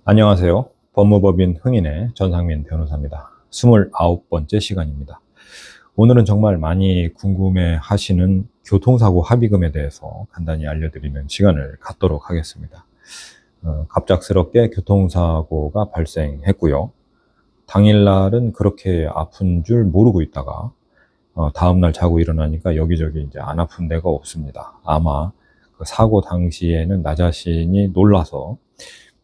안녕하세요. 법무법인 흥인의 전상민 변호사입니다. 29번째 시간입니다. 오늘은 정말 많이 궁금해 하시는 교통사고 합의금에 대해서 간단히 알려드리는 시간을 갖도록 하겠습니다. 갑작스럽게 교통사고가 발생했고요. 당일날은 그렇게 아픈 줄 모르고 있다가 다음날 자고 일어나니까 여기저기 이제 안 아픈 데가 없습니다. 아마 그 사고 당시에는 나 자신이 놀라서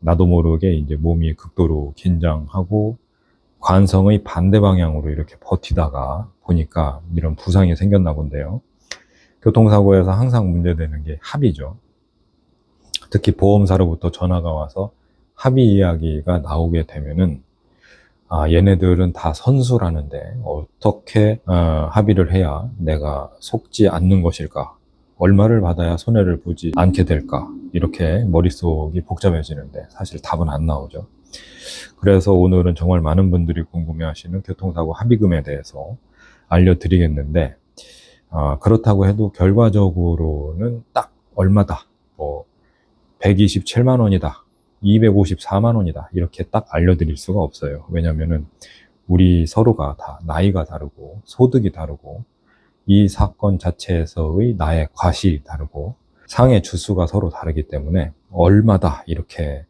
나도 모르게 이제 몸이 극도로 긴장하고 관성의 반대 방향으로 이렇게 버티다가 보니까 이런 부상이 생겼나 본데요. 교통사고에서 항상 문제되는 게 합의죠. 특히 보험사로부터 전화가 와서 합의 이야기가 나오게 되면은 얘네들은 다 선수라는데 어떻게 합의를 해야 내가 속지 않는 것일까? 얼마를 받아야 손해를 보지 않게 될까? 이렇게 머릿속이 복잡해지는데 사실 답은 안 나오죠. 그래서 오늘은 정말 많은 분들이 궁금해하시는 교통사고 합의금에 대해서 알려드리겠는데 그렇다고 해도 결과적으로는 딱 얼마다, 127만 원이다, 254만 원이다 이렇게 딱 알려드릴 수가 없어요. 왜냐면은 우리 서로가 다 나이가 다르고 소득이 다르고 이 사건 자체에서의 나의 과실이 다르고 상해 주수가 서로 다르기 때문에 얼마다 이렇게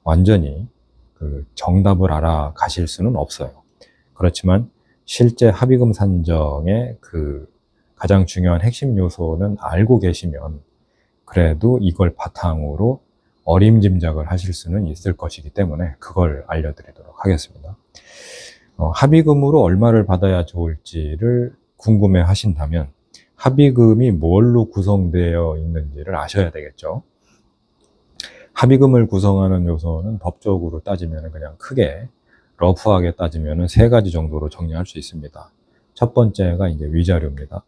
완전히 그 정답을 알아가실 수는 없어요. 그렇지만 실제 합의금 산정의 그 가장 중요한 핵심 요소는 알고 계시면 그래도 이걸 바탕으로 어림짐작을 하실 수는 있을 것이기 때문에 그걸 알려드리도록 하겠습니다. 합의금으로 얼마를 받아야 좋을지를 궁금해 하신다면 합의금이 뭘로 구성되어 있는지를 아셔야 되겠죠. 합의금을 구성하는 요소는 법적으로 따지면 그냥 크게 러프하게 따지면 세 가지 정도로 정리할 수 있습니다. 첫 번째가 이제 위자료입니다.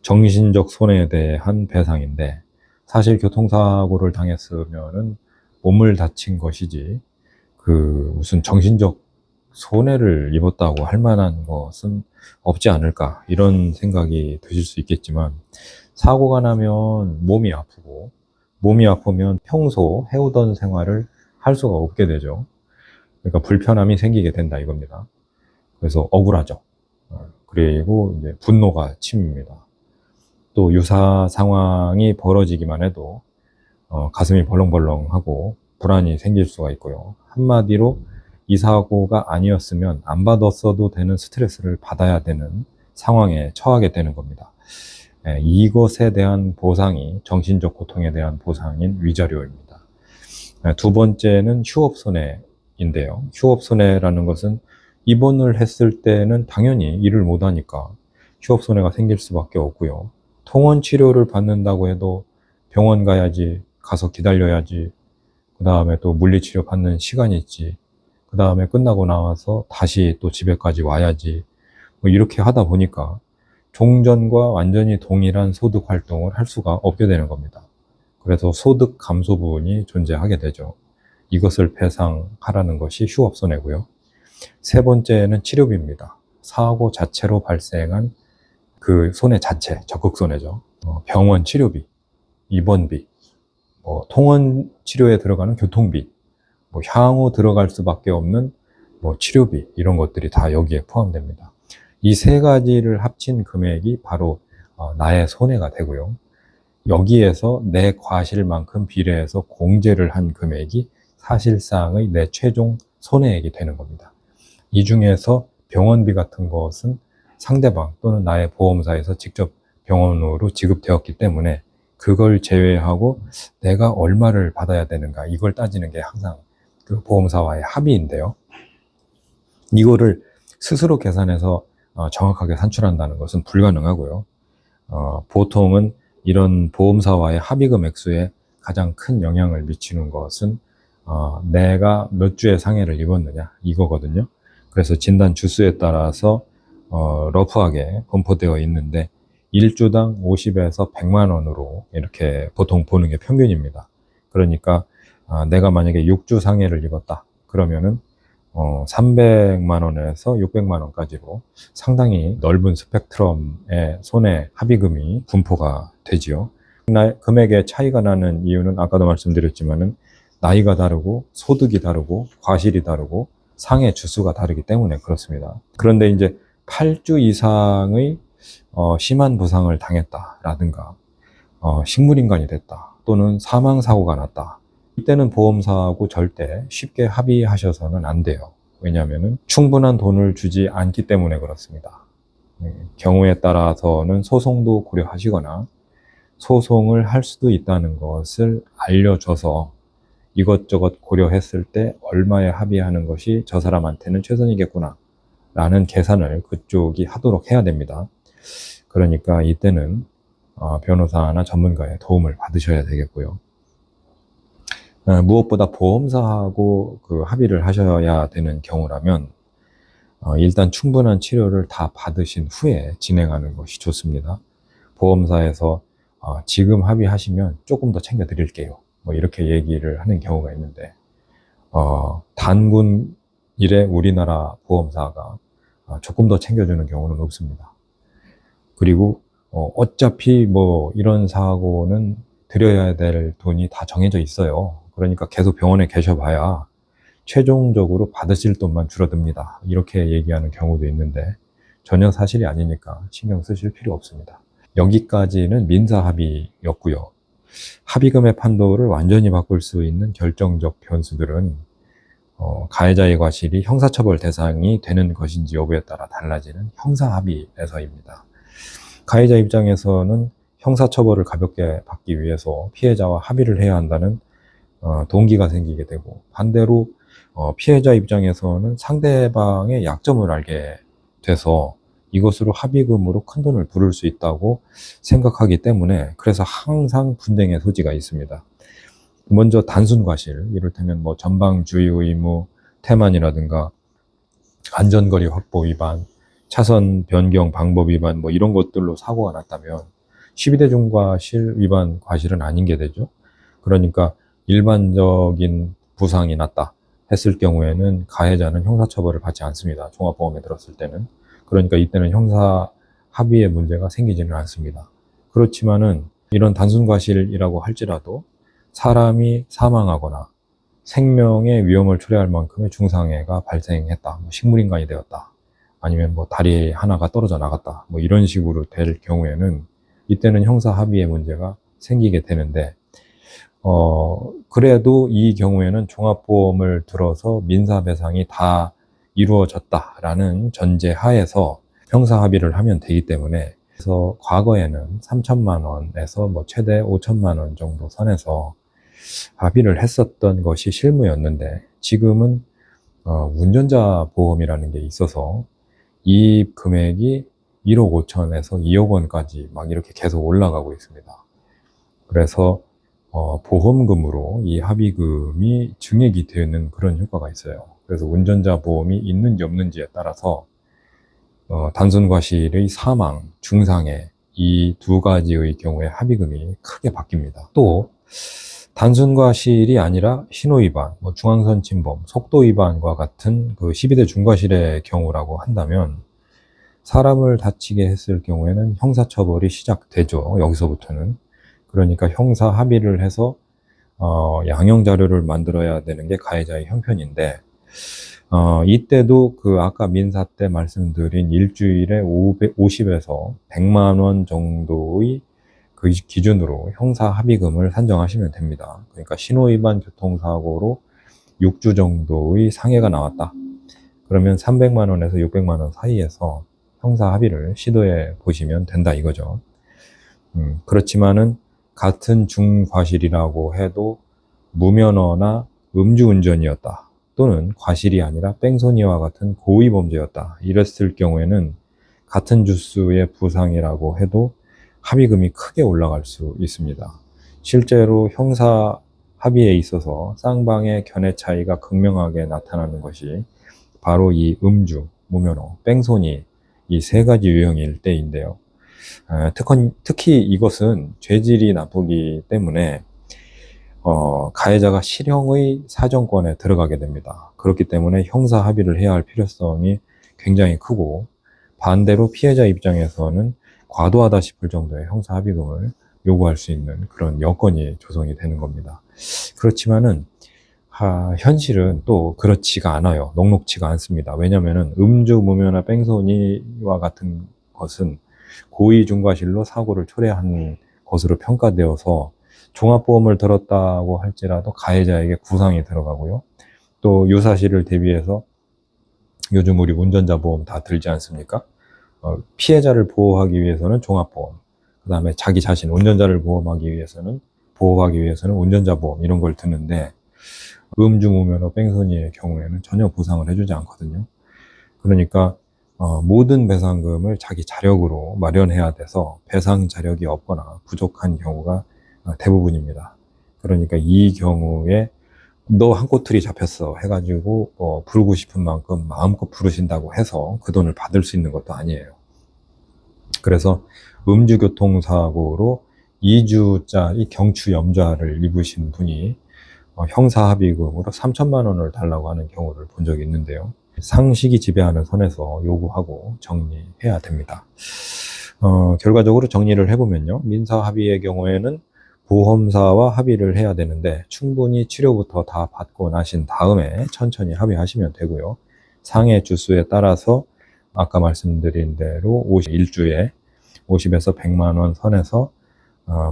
정신적 손해에 대한 배상인데 사실 교통사고를 당했으면은 몸을 다친 것이지 그 무슨 정신적 손해를 입었다고 할 만한 것은 없지 않을까 이런 생각이 드실 수 있겠지만 사고가 나면 몸이 아프고 몸이 아프면 평소 해오던 생활을 할 수가 없게 되죠. 그러니까 불편함이 생기게 된다 이겁니다. 그래서 억울하죠. 그리고 이제 분노가 침입니다. 또 유사 상황이 벌어지기만 해도 가슴이 벌렁벌렁하고 불안이 생길 수가 있고요. 한마디로 이 사고가 아니었으면 안 받았어도 되는 스트레스를 받아야 되는 상황에 처하게 되는 겁니다. 이것에 대한 보상이 정신적 고통에 대한 보상인 위자료입니다. 두 번째는 휴업손해인데요. 휴업손해라는 것은 입원을 했을 때는 당연히 일을 못하니까 휴업손해가 생길 수밖에 없고요. 통원치료를 받는다고 해도 병원 가야지, 가서 기다려야지, 그 다음에 또 물리치료 받는 시간이 있지, 그 다음에 끝나고 나와서 다시 또 집에까지 와야지, 이렇게 하다 보니까 종전과 완전히 동일한 소득 활동을 할 수가 없게 되는 겁니다. 그래서 소득 감소 부분이 존재하게 되죠. 이것을 배상하라는 것이 휴업손해고요. 세 번째는 치료비입니다. 사고 자체로 발생한 그 손해 자체, 적극손해죠. 병원 치료비, 입원비, 통원 치료에 들어가는 교통비, 향후 들어갈 수밖에 없는 치료비 이런 것들이 다 여기에 포함됩니다. 이 세 가지를 합친 금액이 바로 나의 손해가 되고요. 여기에서 내 과실만큼 비례해서 공제를 한 금액이 사실상의 내 최종 손해액이 되는 겁니다. 이 중에서 병원비 같은 것은 상대방 또는 나의 보험사에서 직접 병원으로 지급되었기 때문에 그걸 제외하고 내가 얼마를 받아야 되는가 이걸 따지는 게 항상 그 보험사와의 합의인데요. 이거를 스스로 계산해서 정확하게 산출한다는 것은 불가능하고요. 보통은 이런 보험사와의 합의금 액수에 가장 큰 영향을 미치는 것은 내가 몇 주의 상해를 입었느냐 이거거든요. 그래서 진단 주수에 따라서 러프하게 분포되어 있는데 1주당 50에서 100만 원으로 이렇게 보통 보는 게 평균입니다. 그러니까 내가 만약에 6주 상해를 입었다 그러면은 300만 원에서 600만 원까지로 상당히 넓은 스펙트럼의 손해 합의금이 분포가 되지요. 금액의 차이가 나는 이유는 아까도 말씀드렸지만은 나이가 다르고 소득이 다르고 과실이 다르고 상해 주수가 다르기 때문에 그렇습니다. 그런데 이제 8주 이상의 심한 부상을 당했다라든가 식물인간이 됐다 또는 사망사고가 났다, 이때는 보험사하고 절대 쉽게 합의하셔서는 안 돼요. 왜냐하면 충분한 돈을 주지 않기 때문에 그렇습니다. 경우에 따라서는 소송도 고려하시거나 소송을 할 수도 있다는 것을 알려줘서 이것저것 고려했을 때 얼마에 합의하는 것이 저 사람한테는 최선이겠구나 라는 계산을 그쪽이 하도록 해야 됩니다. 그러니까 이때는 변호사나 전문가의 도움을 받으셔야 되겠고요. 무엇보다 보험사하고 그 합의를 하셔야 되는 경우라면 일단 충분한 치료를 다 받으신 후에 진행하는 것이 좋습니다. 보험사에서 지금 합의하시면 조금 더 챙겨 드릴게요, 뭐 이렇게 얘기를 하는 경우가 있는데 단군 일에 우리나라 보험사가 조금 더 챙겨주는 경우는 없습니다. 그리고 어차피 뭐 이런 사고는 드려야 될 돈이 다 정해져 있어요. 그러니까 계속 병원에 계셔봐야 최종적으로 받으실 돈만 줄어듭니다, 이렇게 얘기하는 경우도 있는데 전혀 사실이 아니니까 신경 쓰실 필요 없습니다. 여기까지는 민사합의였고요. 합의금의 판도를 완전히 바꿀 수 있는 결정적 변수들은 가해자의 과실이 형사처벌 대상이 되는 것인지 여부에 따라 달라지는 형사합의에서입니다. 가해자 입장에서는 형사처벌을 가볍게 받기 위해서 피해자와 합의를 해야 한다는 동기가 생기게 되고, 반대로 피해자 입장에서는 상대방의 약점을 알게 돼서 이것으로 합의금으로 큰 돈을 부를 수 있다고 생각하기 때문에 그래서 항상 분쟁의 소지가 있습니다. 먼저 단순 과실, 이를테면 뭐 전방 주의 의무 태만이라든가 안전거리 확보 위반, 차선 변경 방법 위반, 뭐 이런 것들로 사고가 났다면 12대 중과실 위반 과실은 아닌 게 되죠. 그러니까 일반적인 부상이 났다 했을 경우에는 가해자는 형사처벌을 받지 않습니다, 종합보험에 들었을 때는. 그러니까 이때는 형사 합의의 문제가 생기지는 않습니다. 그렇지만은 이런 단순 과실이라고 할지라도 사람이 사망하거나 생명의 위험을 초래할 만큼의 중상해가 발생했다, 뭐 식물인간이 되었다, 아니면 뭐 다리 하나가 떨어져 나갔다, 뭐 이런 식으로 될 경우에는 이때는 형사 합의의 문제가 생기게 되는데 그래도 이 경우에는 종합보험을 들어서 민사배상이 다 이루어졌다라는 전제 하에서 형사 합의를 하면 되기 때문에, 그래서 과거에는 3천만 원에서 뭐 최대 5천만 원 정도 선에서 합의를 했었던 것이 실무였는데, 지금은 운전자 보험이라는 게 있어서 이 금액이 1억 5천에서 2억 원까지 막 이렇게 계속 올라가고 있습니다. 그래서 보험금으로 이 합의금이 증액이 되는 그런 효과가 있어요. 그래서 운전자 보험이 있는지 없는지에 따라서 단순 과실의 사망, 중상해 이 두 가지의 경우에 합의금이 크게 바뀝니다. 또 단순 과실이 아니라 신호 위반, 뭐 중앙선 침범, 속도 위반과 같은 그 12대 중과실의 경우라고 한다면 사람을 다치게 했을 경우에는 형사처벌이 시작되죠, 여기서부터는. 그러니까 형사 합의를 해서 양형 자료를 만들어야 되는 게 가해자의 형편인데, 이때도 그 아까 민사 때 말씀드린 일주일에 50에서 100만 원 정도의 그 기준으로 형사 합의금을 산정하시면 됩니다. 그러니까 신호위반 교통사고로 6주 정도의 상해가 나왔다, 그러면 300만 원에서 600만 원 사이에서 형사 합의를 시도해 보시면 된다 이거죠. 그렇지만은 같은 중과실이라고 해도 무면허나 음주운전이었다, 또는 과실이 아니라 뺑소니와 같은 고의범죄였다 이랬을 경우에는 같은 주수의 부상이라고 해도 합의금이 크게 올라갈 수 있습니다. 실제로 형사 합의에 있어서 쌍방의 견해 차이가 극명하게 나타나는 것이 바로 이 음주, 무면허, 뺑소니 이 세 가지 유형일 때인데요. 특히 이것은 죄질이 나쁘기 때문에 가해자가 실형의 사정권에 들어가게 됩니다. 그렇기 때문에 형사 합의를 해야 할 필요성이 굉장히 크고, 반대로 피해자 입장에서는 과도하다 싶을 정도의 형사 합의금을 요구할 수 있는 그런 여건이 조성이 되는 겁니다. 그렇지만은 현실은 또 그렇지가 않아요. 녹록지가 않습니다. 왜냐하면 음주, 무면허, 뺑소니와 같은 것은 고의 중과실로 사고를 초래한 것으로 평가되어서 종합보험을 들었다고 할지라도 가해자에게 구상이 들어가고요. 또 유사시를 대비해서 요즘 우리 운전자 보험 다 들지 않습니까? 피해자를 보호하기 위해서는 종합보험, 그 다음에 자기 자신, 운전자를 보호하기 위해서는 운전자 보험 이런 걸 드는데 음주, 무면허, 뺑소니의 경우에는 전혀 보상을 해주지 않거든요. 그러니까 모든 배상금을 자기 자력으로 마련해야 돼서 배상 자력이 없거나 부족한 경우가 대부분입니다. 그러니까 이 경우에 너 한 꼬투리 잡혔어 해가지고 부르고 싶은 만큼 마음껏 부르신다고 해서 그 돈을 받을 수 있는 것도 아니에요. 그래서 음주교통사고로 2주짜리 경추염좌를 입으신 분이 형사합의금으로 3천만 원을 달라고 하는 경우를 본 적이 있는데요. 상식이 지배하는 선에서 요구하고 정리해야 됩니다. 결과적으로 정리를 해보면요. 민사합의의 경우에는 보험사와 합의를 해야 되는데 충분히 치료부터 다 받고 나신 다음에 천천히 합의하시면 되고요. 상해 주수에 따라서 아까 말씀드린 대로 51주에 50에서 100만 원 선에서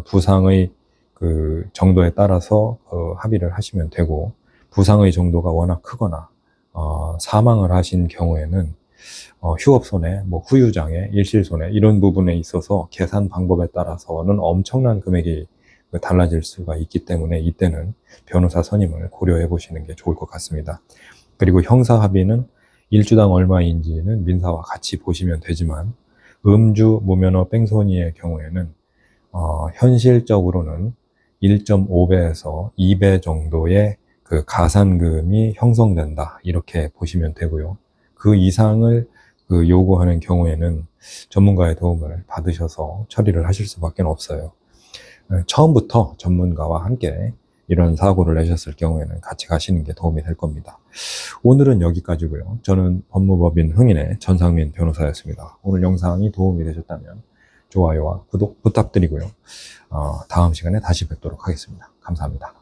부상의 그 정도에 따라서 합의를 하시면 되고, 부상의 정도가 워낙 크거나 사망을 하신 경우에는 휴업손해, 후유장애, 일실손해 이런 부분에 있어서 계산 방법에 따라서는 엄청난 금액이 달라질 수가 있기 때문에 이때는 변호사 선임을 고려해 보시는 게 좋을 것 같습니다. 그리고 형사합의는 일주당 얼마인지는 민사와 같이 보시면 되지만 음주, 무면허, 뺑소니의 경우에는 현실적으로는 1.5배에서 2배 정도의 그 가산금이 형성된다 이렇게 보시면 되고요. 그 이상을 요구하는 경우에는 전문가의 도움을 받으셔서 처리를 하실 수밖에 없어요. 처음부터 전문가와 함께 이런 사고를 내셨을 경우에는 같이 가시는 게 도움이 될 겁니다. 오늘은 여기까지고요. 저는 법무법인 흥인의 전상민 변호사였습니다. 오늘 영상이 도움이 되셨다면 좋아요와 구독 부탁드리고요. 다음 시간에 다시 뵙도록 하겠습니다. 감사합니다.